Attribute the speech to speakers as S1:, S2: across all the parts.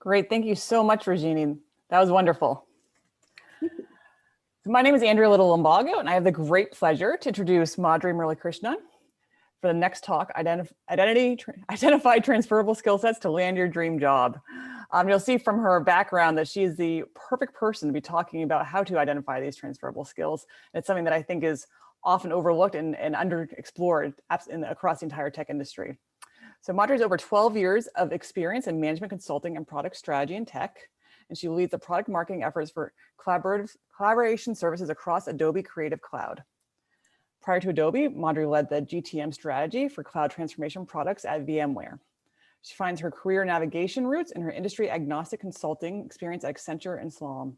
S1: Great. Thank you so much, Rajini. That was wonderful. My name is Andrea Little-Lumbago, and I have the great pleasure to introduce Madhuri Murlikrishnan for the next talk, Identify Transferable Skill Sets to Land Your Dream Job. You'll see from her background that she is the perfect person to be talking about how to identify these transferable skills. It's something that I think is often overlooked and underexplored across the entire tech industry. So Madhuri has over 12 years of experience in management consulting and product strategy in tech, and she leads the product marketing efforts for collaboration services across Adobe Creative Cloud. Prior to Adobe, Madhuri led the GTM strategy for cloud transformation products at VMware. She finds her career navigation roots in her industry agnostic consulting experience at Accenture and Slalom.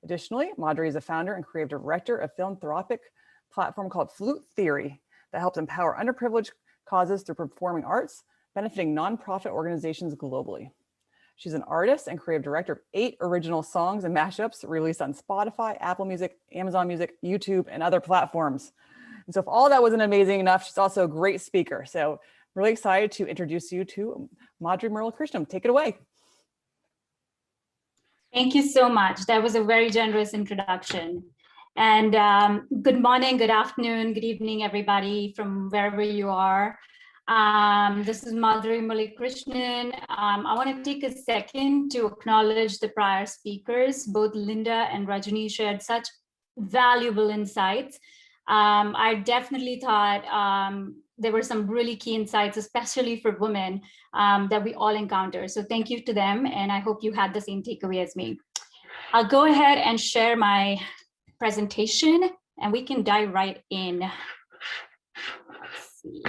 S1: Additionally, Madhuri is a founder and creative director of philanthropic platform called Flute Theory that helps empower underprivileged causes through performing arts, benefiting nonprofit organizations globally. She's an artist and creative director of 8 original songs and mashups released on Spotify, Apple Music, Amazon Music, YouTube, and other platforms. And so if all that wasn't amazing enough, she's also a great speaker. So really excited to introduce you to Madhuri Murlikrishnan. Take it away.
S2: Thank you so much. That was a very generous introduction. And good morning, good afternoon, good evening, everybody from wherever you are. This is Madhuri Murlikrishnan. I want to take a second to acknowledge the prior speakers. Both Linda and Rajini shared such valuable insights. I definitely thought there were some really key insights, especially for women, that we all encounter. So thank you to them, and I hope you had the same takeaway as me. I'll go ahead and share my presentation, and we can dive right in. Let's see.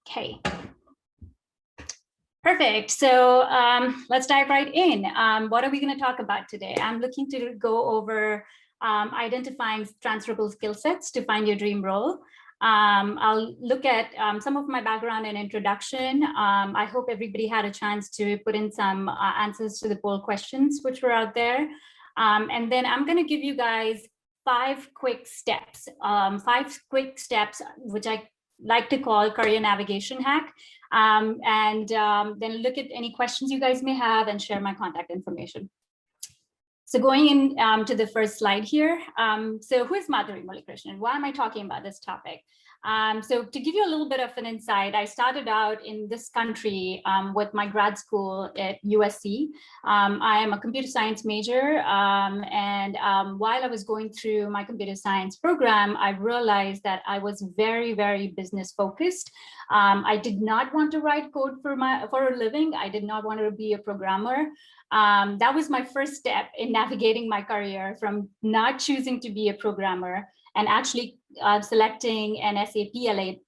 S2: Okay. Perfect. So let's dive right in. What are we going to talk about today? I'm looking to go over identifying transferable skill sets to find your dream role. I'll look at some of my background and introduction. I hope everybody had a chance to put in some answers to the poll questions which were out there. And then I'm going to give you guys 5 quick steps, which I like to call career navigation hack, and then look at any questions you guys may have and share my contact information. So going in to the first slide here. So who is Madhuri Murlikrishnan? Why am I talking about this topic? So to give you a little bit of an insight, I started out in this country with my grad school at USC. I am a computer science major, and while I was going through my computer science program, I realized that I was very, very business focused. I did not want to write code for a living. I did not want to be a programmer. That was my first step in navigating my career, from not choosing to be a programmer and actually selecting an SAP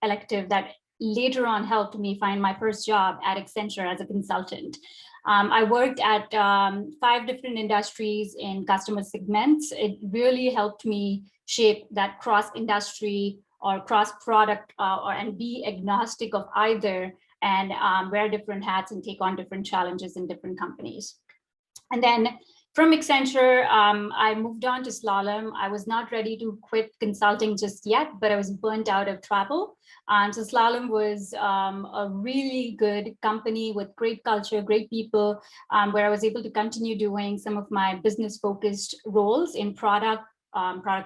S2: elective that later on helped me find my first job at Accenture as a consultant. I worked at 5 different industries in customer segments. It really helped me shape that cross-industry or cross-product and be agnostic of either, and wear different hats and take on different challenges in different companies. And then from Accenture, I moved on to Slalom. I was not ready to quit consulting just yet, but I was burnt out of travel. So Slalom was a really good company with great culture, great people, where I was able to continue doing some of my business-focused roles in product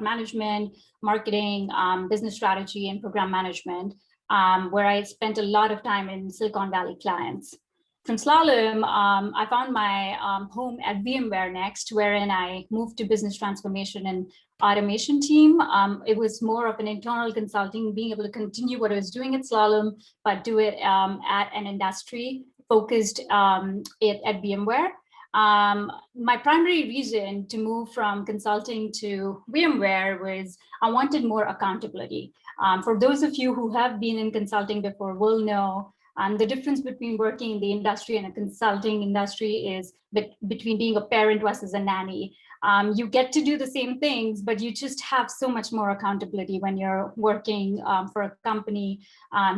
S2: management, marketing, business strategy, and program management, where I spent a lot of time in Silicon Valley clients. From Slalom, I found my home at VMware next, wherein I moved to business transformation and automation team. It was more of an internal consulting, being able to continue what I was doing at Slalom, but do it at an industry focused at VMware. My primary reason to move from consulting to VMware was I wanted more accountability. For those of you who have been in consulting before will know the difference between working in the industry and a consulting industry is between being a parent versus a nanny. You get to do the same things, but you just have so much more accountability when you're working for a company.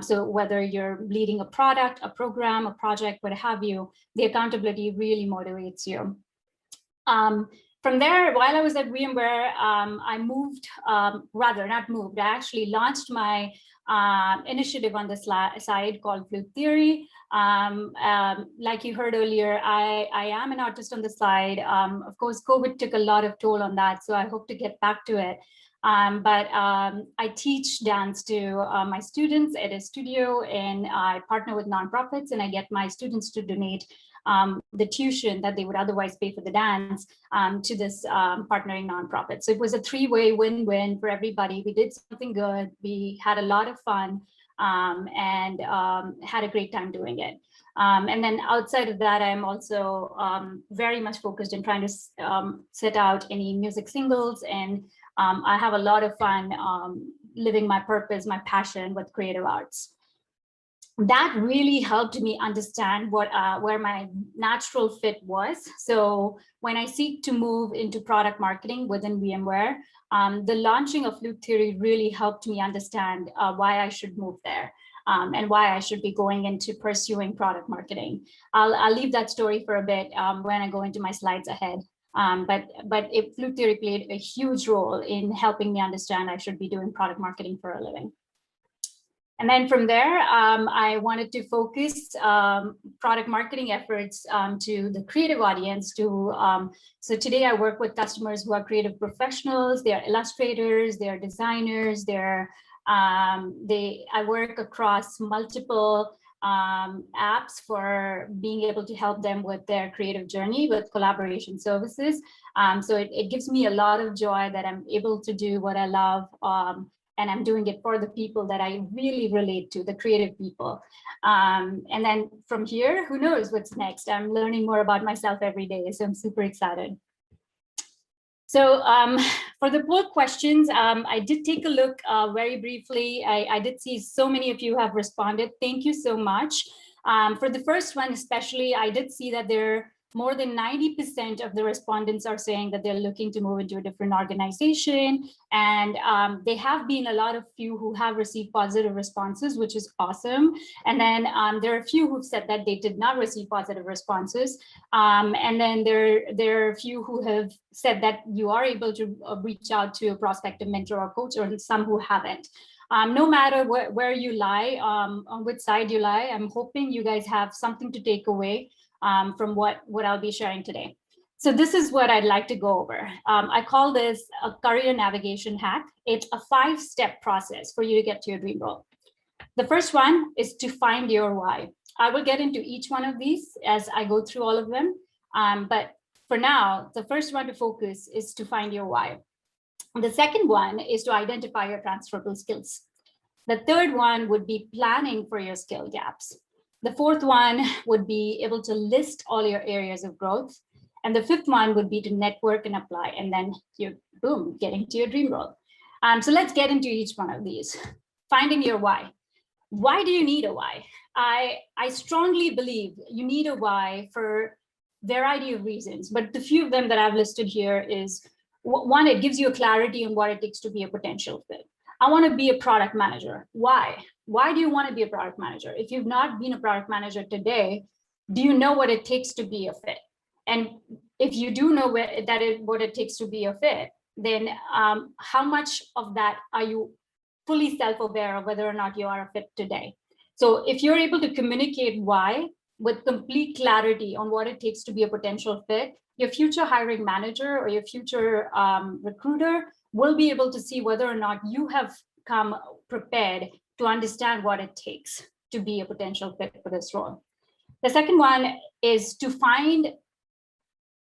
S2: So whether you're leading a product, a program, a project, what have you, the accountability really motivates you. From there, while I was at VMware, I moved, I actually launched my initiative on the side called Flute Theory. Like you heard earlier, I am an artist on the side. Of course, COVID took a lot of toll on that, so I hope to get back to it. But I teach dance to my students at a studio, and I partner with nonprofits, and I get my students to donate the tuition that they would otherwise pay for the dance to this partnering nonprofit. So it was a three-way win-win for everybody. We did something good. We had a lot of fun and had a great time doing it. And then outside of that, I'm also very much focused in trying to set out any music singles, and I have a lot of fun living my purpose, my passion with creative arts. That really helped me understand what where my natural fit was. So when I seek to move into product marketing within VMware, the launching of Flute Theory really helped me understand why I should move there. And why I should be going into pursuing product marketing. I'll leave that story for a bit when I go into my slides ahead. But Flute Theory played a huge role in helping me understand I should be doing product marketing for a living. And then from there, I wanted to focus product marketing efforts to the creative audience. So today I work with customers who are creative professionals, they are illustrators, they are designers, I work across multiple apps for being able to help them with their creative journey with collaboration services. So it gives me a lot of joy that I'm able to do what I love, and I'm doing it for the people that I really relate to, the creative people. And then from here, who knows what's next? I'm learning more about myself every day, so I'm super excited. So for the poll questions, I did take a look very briefly. I did see so many of you have responded. Thank you so much. For the first one especially, I did see that there more than 90% of the respondents are saying that they're looking to move into a different organization. And there have been a lot of few who have received positive responses, which is awesome. And then there are a few who've said that they did not receive positive responses. And then there are a few who have said that you are able to reach out to a prospective mentor or coach, or some who haven't. No matter where you lie, on which side you lie, I'm hoping you guys have something to take away from what I'll be sharing today. So this is what I'd like to go over. I call this a career navigation hack. It's a 5-step process for you to get to your dream role. The first one is to find your why. I will get into each one of these as I go through all of them. But for now, the first one to focus is to find your why. The second one is to identify your transferable skills. The third one would be planning for your skill gaps. The fourth one would be able to list all your areas of growth. And the fifth one would be to network and apply. And then you're, boom, getting to your dream role. So let's get into each one of these. Finding your why. Why do you need a why? I strongly believe you need a why for a variety of reasons. But the few of them that I've listed here is, one, it gives you a clarity on what it takes to be a potential fit. I want to be a product manager. Why? Why do you want to be a product manager? If you've not been a product manager today, do you know what it takes to be a fit? And if you do know what it takes to be a fit, then how much of that are you fully self-aware of whether or not you are a fit today? So if you're able to communicate why with complete clarity on what it takes to be a potential fit, your future hiring manager or your future recruiter will be able to see whether or not you have come prepared to understand what it takes to be a potential fit for this role. The second one is to find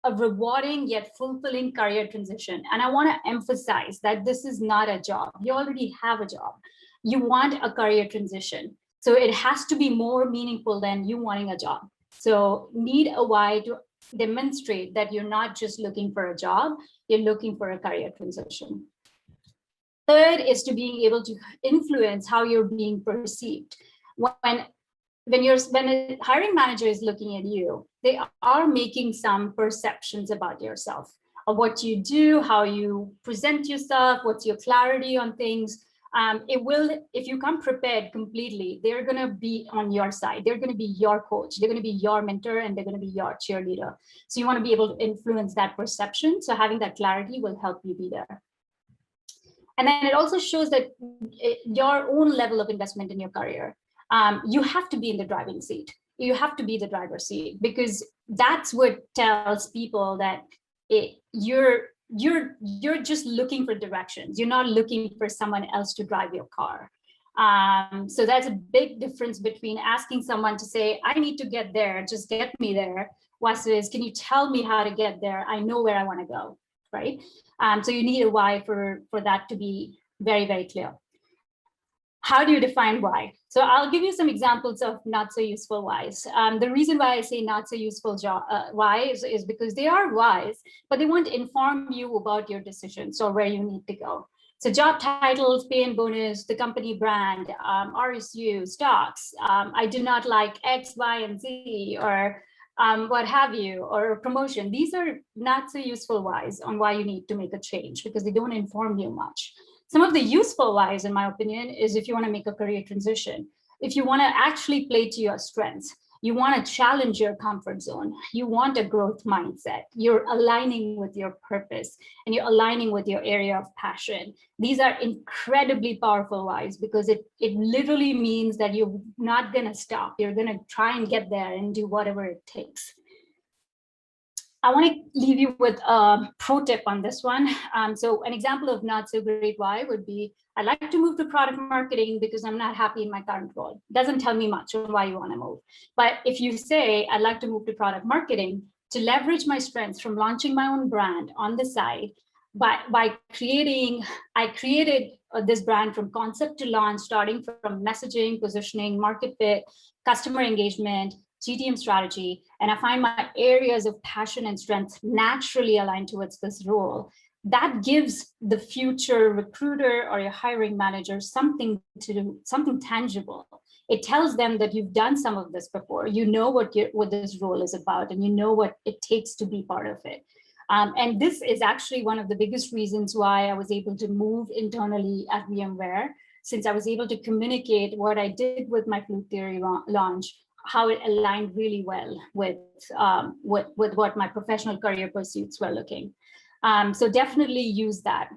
S2: a rewarding yet fulfilling career transition. And I want to emphasize that this is not a job. You already have a job. You want a career transition. So it has to be more meaningful than you wanting a job. So need a why to demonstrate that you're not just looking for a job, you're looking for a career transition. Third is to being able to influence how you're being perceived. When a hiring manager is looking at you, they are making some perceptions about yourself, of what you do, how you present yourself, what's your clarity on things. If you come prepared completely, they're going to be on your side. They're going to be your coach. They're going to be your mentor, and they're going to be your cheerleader. So you want to be able to influence that perception. So having that clarity will help you be there. And then it also shows that your own level of investment in your career, you have to be in the driving seat. You have to be the driver's seat, because that's what tells people that you're just looking for directions. You're not looking for someone else to drive your car. So that's a big difference between asking someone to say, I need to get there, just get me there, versus, can you tell me how to get there? I know where I want to go, right? So you need a why for that to be very, very clear. How do you define why? So I'll give you some examples of not so useful whys. The reason why I say not so useful whys is because they are whys, but they won't inform you about your decisions or where you need to go. So job titles, pay and bonus, the company brand, RSU, stocks, I do not like X, Y, and Z, or what have you, or promotion. These are not so useful whys on why you need to make a change, because they don't inform you much. Some of the useful whys, in my opinion, is if you want to make a career transition, if you want to actually play to your strengths, you want to challenge your comfort zone, you want a growth mindset, you're aligning with your purpose, and you're aligning with your area of passion. These are incredibly powerful whys, because it literally means that you're not going to stop. You're going to try and get there and do whatever it takes. I want to leave you with a pro tip on this one. So an example of not so great why would be, I'd like to move to product marketing because I'm not happy in my current role. Doesn't tell me much on why you want to move. But if you say, I'd like to move to product marketing to leverage my strengths from launching my own brand on the side, I created this brand from concept to launch, starting from messaging, positioning, market fit, customer engagement, GTM strategy, and I find my areas of passion and strength naturally aligned towards this role. That gives the future recruiter or your hiring manager something to do, something tangible. It tells them that you've done some of this before. You know what this role is about, and you know what it takes to be part of it. And this is actually one of the biggest reasons why I was able to move internally at VMware, since I was able to communicate what I did with my Fluke Theory launch, how it aligned really well with what my professional career pursuits were looking. So definitely use that.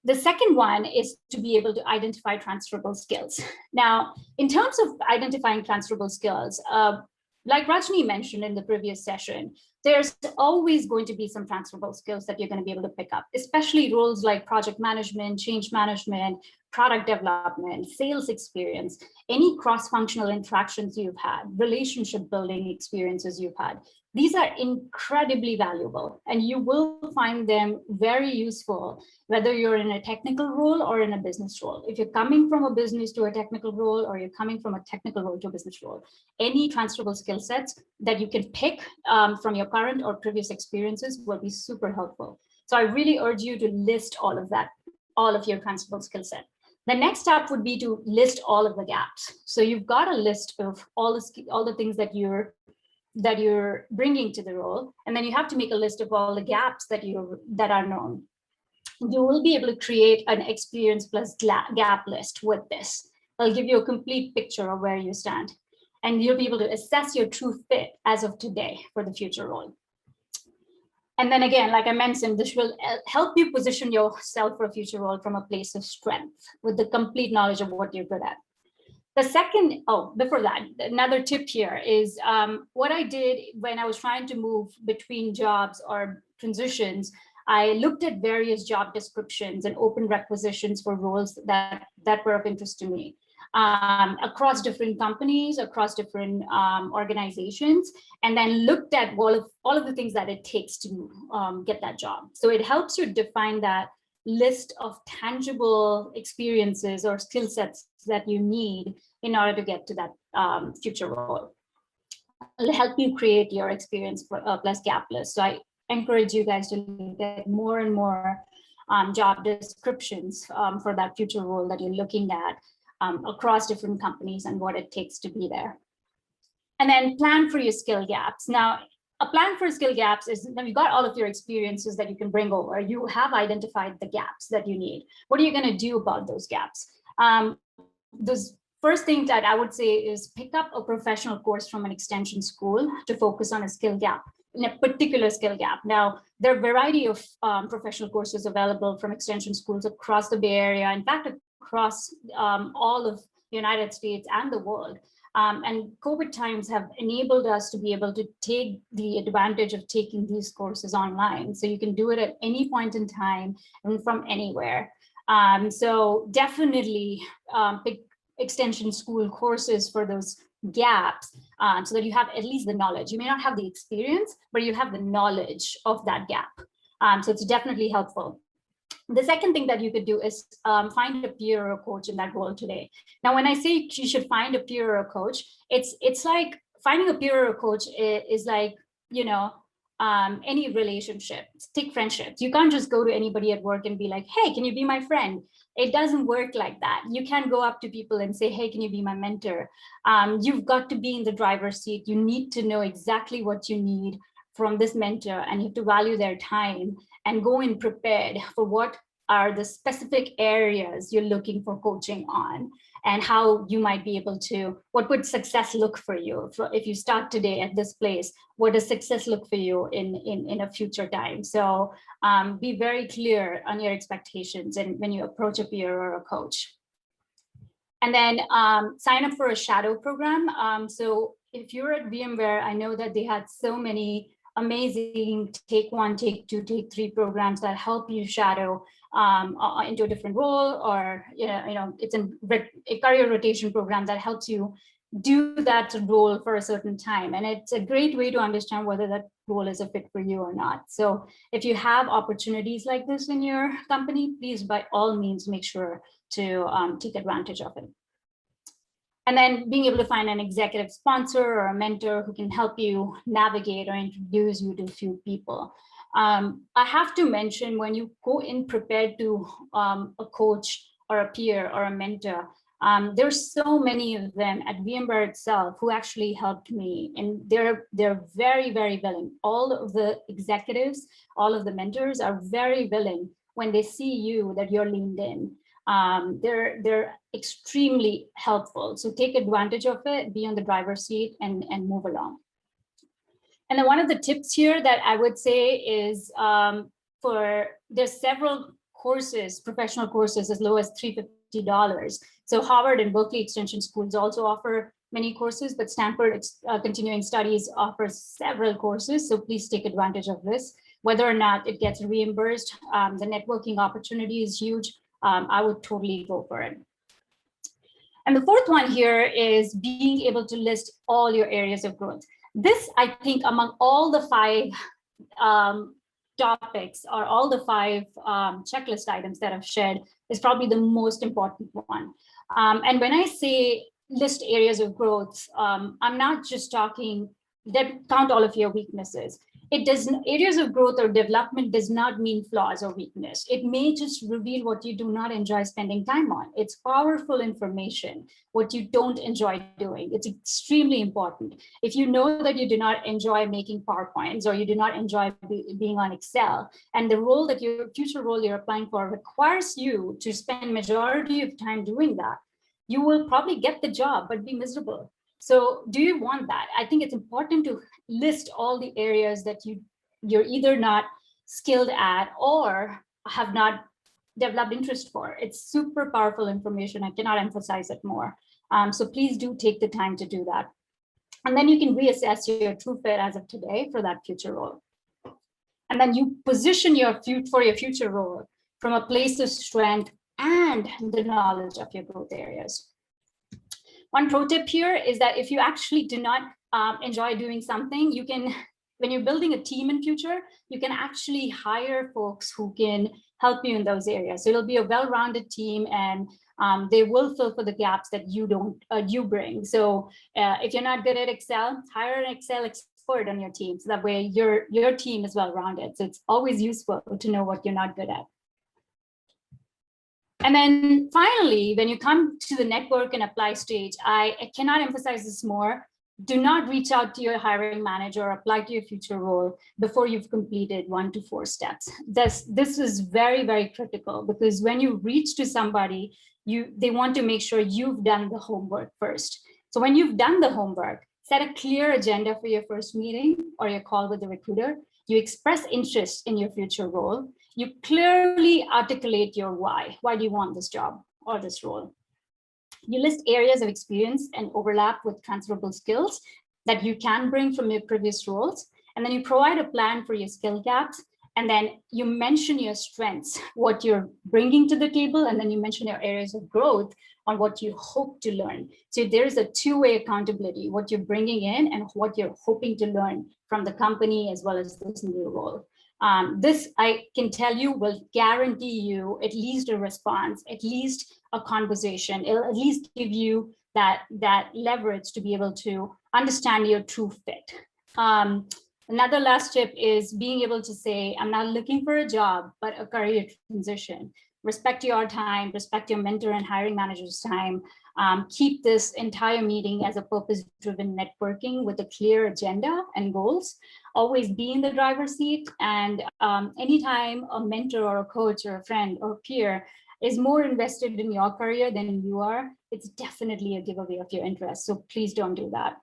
S2: The second one is to be able to identify transferable skills. Now, in terms of identifying transferable skills, like Rajni mentioned in the previous session, there's always going to be some transferable skills that you're going to be able to pick up, especially roles like project management, change management, product development, sales experience, any cross-functional interactions you've had, relationship building experiences you've had. These are incredibly valuable, and you will find them very useful, whether you're in a technical role or in a business role. If you're coming from a business to a technical role, or you're coming from a technical role to a business role, any transferable skill sets that you can pick from your current or previous experiences will be super helpful. So I really urge you to list all of that, all of your transferable skill set. The next step would be to list all of the gaps. So you've got a list of all the things that you're bringing to the role, and then you have to make a list of all the gaps that are known. You will be able to create an experience plus gap list with this. I'll give you a complete picture of where you stand, and you'll be able to assess your true fit as of today for the future role. And then again, like I mentioned, this will help you position yourself for a future role from a place of strength with the complete knowledge of what you're good at. The second, before that, another tip here is what I did when I was trying to move between jobs or transitions. I looked at various job descriptions and open requisitions for roles that were of interest to me across different companies, across different organizations, and then looked at all of the things that it takes to get that job. So it helps you define that list of tangible experiences or skill sets that you need in order to get to that future role. It'll help you create your experience plus gap list. So I encourage you guys to look at more and more job descriptions for that future role that you're looking at across different companies and what it takes to be there. And then plan for your skill gaps. Now, a plan for skill gaps is that you've got all of your experiences that you can bring over. You have identified the gaps that you need. What are you going to do about those gaps? first thing that I would say is pick up a professional course from an extension school to focus on a skill gap, in a particular skill gap. Now, there are a variety of professional courses available from extension schools across the Bay Area, in fact, across all of the United States and the world. And COVID times have enabled us to be able to take the advantage of taking these courses online. So you can do it at any point in time and from anywhere. So definitely pick extension school courses for those gaps so that you have at least the knowledge. You may not have the experience, but you have the knowledge of that gap. So it's definitely helpful. The second thing that you could do is find a peer or a coach in that role today. Now, when I say you should find a peer or a coach, it's like finding a peer or a coach is like, you know, any relationship. Take friendships. You can't just go to anybody at work and be like, hey, can you be my friend? It doesn't work like that. You can't go up to people and say, hey, can you be my mentor? You've got to be in the driver's seat. You need to know exactly what you need from this mentor, and you have to value their time and go in prepared for what are the specific areas you're looking for coaching on, and how you might be able to, what would success look for you? If you start today at this place, what does success look for you in a future time? So be very clear on your expectations and when you approach a peer or a coach. And then sign up for a shadow program. So if you're at VMware, I know that they had so many amazing take 1, take 2, take 3 programs that help you shadow into a different role, or it's a career rotation program that helps you do that role for a certain time. And it's a great way to understand whether that role is a fit for you or not. So if you have opportunities like this in your company, please by all means make sure to take advantage of it. And then being able to find an executive sponsor or a mentor who can help you navigate or introduce you to a few people. I have to mention, when you go in prepared to a coach or a peer or a mentor, there's so many of them at VMware itself who actually helped me, and they're very, very willing. All of the executives, all of the mentors are very willing when they see you that you're leaned in. They're extremely helpful. So take advantage of it, be on the driver's seat, and move along. And then one of the tips here that I would say is there's several courses, professional courses, as low as $350. So Harvard and Berkeley Extension Schools also offer many courses, but Stanford Continuing Studies offers several courses. So please take advantage of this. Whether or not it gets reimbursed, the networking opportunity is huge. I would totally go for it. And the fourth one here is being able to list all your areas of growth. This, I think, among all the 5 topics or all the 5 checklist items that I've shared, is probably the most important one. And when I say list areas of growth, I'm not just talking that count all of your weaknesses. It doesn't, areas of growth or development does not mean flaws or weakness. It may just reveal what you do not enjoy spending time on. It's powerful information, what you don't enjoy doing. It's extremely important. If you know that you do not enjoy making PowerPoints, or you do not enjoy being on Excel, and the role that your future role you're applying for requires you to spend majority of time doing that, you will probably get the job, but be miserable. So do you want that? I think it's important to list all the areas that you're either not skilled at or have not developed interest for. It's super powerful information. I cannot emphasize it more. So please do take the time to do that. And then you can reassess your true fit as of today for that future role. And then you position for your future role from a place of strength and the knowledge of your growth areas. One pro tip here is that if you actually do not enjoy doing something, you can, when you're building a team in future, you can actually hire folks who can help you in those areas. So it'll be a well-rounded team, and they will fill for the gaps that you bring. So if you're not good at Excel, hire an Excel expert on your team. So that way your team is well-rounded. So it's always useful to know what you're not good at. And then finally, when you come to the network and apply stage, I cannot emphasize this more. Do not reach out to your hiring manager or apply to your future role before you've completed 1 to 4 steps. This is very, very critical, because when you reach to somebody, they want to make sure you've done the homework first. So when you've done the homework, set a clear agenda for your first meeting or your call with the recruiter. You express interest in your future role. You clearly articulate your why. Why do you want this job or this role? You list areas of experience and overlap with transferable skills that you can bring from your previous roles. And then you provide a plan for your skill gaps. And then you mention your strengths, what you're bringing to the table, and then you mention your areas of growth on what you hope to learn. So there's a two-way accountability, what you're bringing in and what you're hoping to learn from the company as well as this new role. This, I can tell you, will guarantee you at least a response, at least a conversation. It'll at least give you that leverage to be able to understand your true fit. Another last tip is being able to say, I'm not looking for a job, but a career transition. Respect your time, respect your mentor and hiring manager's time. Keep this entire meeting as a purpose-driven networking with a clear agenda and goals. Always be in the driver's seat. And anytime a mentor or a coach or a friend or peer is more invested in your career than you are, it's definitely a giveaway of your interest. So please don't do that.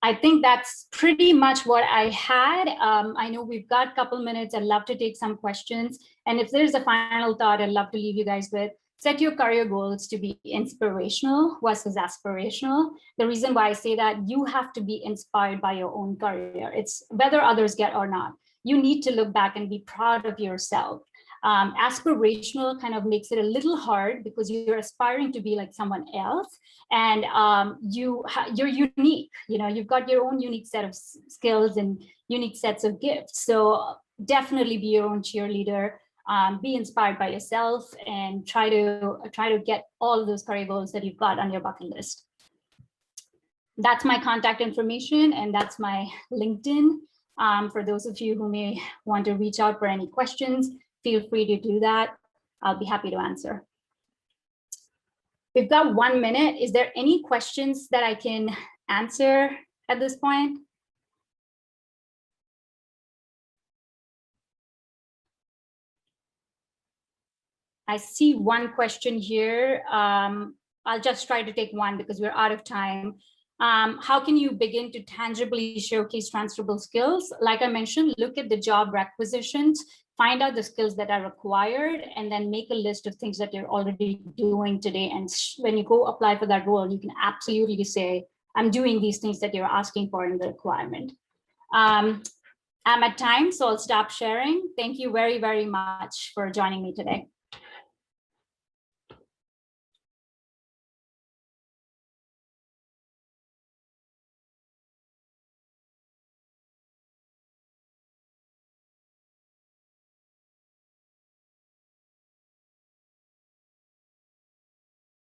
S2: I think that's pretty much what I had. I know we've got a couple minutes. I'd love to take some questions. And if there's a final thought, I'd love to leave you guys with, set your career goals to be inspirational versus aspirational. The reason why I say that, you have to be inspired by your own career. It's whether others get or not. You need to look back and be proud of yourself. Aspirational kind of makes it a little hard because you're aspiring to be like someone else, and you're unique. You know, you've got your own unique set of skills and unique sets of gifts. So definitely be your own cheerleader. Be inspired by yourself and try to get all of those career goals that you've got on your bucket list. That's my contact information, and that's my LinkedIn. For those of you who may want to reach out for any questions, feel free to do that. I'll be happy to answer. We've got 1 minute. Is there any questions that I can answer at this point? I see one question here. I'll just try to take one because we're out of time. How can you begin to tangibly showcase transferable skills? Like I mentioned, look at the job requisitions, find out the skills that are required, and then make a list of things that you're already doing today. And when you go apply for that role, you can absolutely say, I'm doing these things that you're asking for in the requirement. I'm at time, so I'll stop sharing. Thank you very, very much for joining me today.